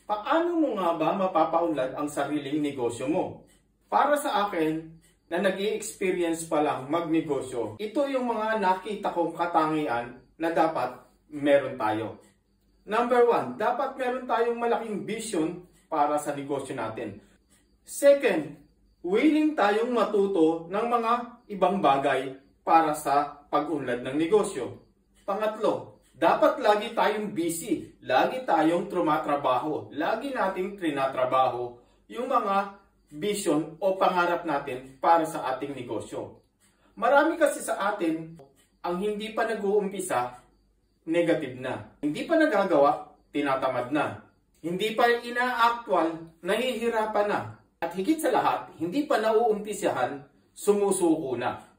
Paano mo nga ba mapapaunlad ang sariling negosyo mo? Para sa akin, na nag-i-experience pa lang magnegosyo, ito yung mga nakita kong katangian na dapat meron tayo. Number 1, dapat meron tayong malaking vision para sa negosyo natin. Second, willing tayong matuto ng mga ibang bagay para sa pag-unlad ng negosyo. Pangatlo, dapat lagi tayong busy, lagi tayong trumatrabaho, lagi nating trinatrabaho yung mga vision o pangarap natin para sa ating negosyo. Marami kasi sa atin ang hindi pa nag-uumpisa, negative na. Hindi pa nagagawa, tinatamad na. Hindi pa ina-actual, nahihirapan na. At higit sa lahat, hindi pa nauumpisahan, sumusuko na.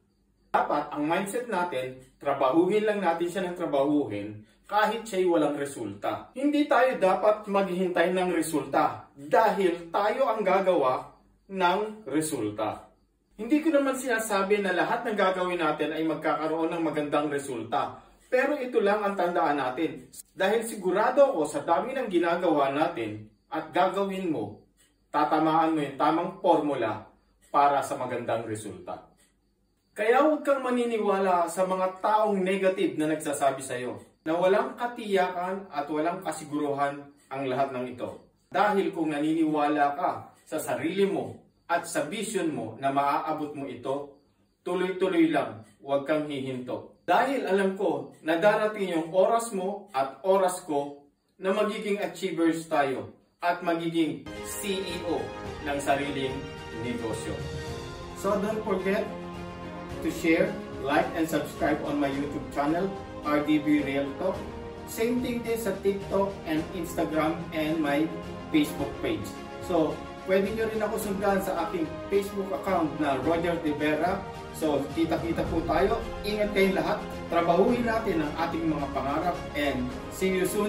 Dapat ang mindset natin, trabahuhin lang natin siya ng trabahuhin kahit siya'y walang resulta. Hindi tayo dapat maghihintay ng resulta dahil tayo ang gagawa ng resulta. Hindi ko naman sinasabi na lahat ng gagawin natin ay magkakaroon ng magandang resulta. Pero ito lang ang tandaan natin. Dahil sigurado ako sa dami ng ginagawa natin at gagawin mo, tatamaan mo yung tamang formula para sa magandang resulta. Kaya huwag kang maniniwala sa mga taong negative na nagsasabi sa iyo na walang katiyakan at walang kasiguruhan ang lahat ng ito. Dahil kung naniniwala ka sa sarili mo at sa vision mo na maaabot mo ito, tuloy-tuloy lang, huwag kang hihinto. Dahil alam ko na darating yung oras mo at oras ko na magiging achievers tayo at magiging CEO ng sariling negosyo. So don't forget to share, like, and subscribe on my YouTube channel, RDB Real Talk. Same thing din sa TikTok and Instagram and my Facebook page. So, pwede nyo rin ako sundan sa aking Facebook account na Roger De Vera. So, kita-kita po tayo. Ingat kayong lahat. Trabahuhin natin ang ating mga pangarap and see you soon.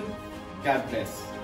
God bless.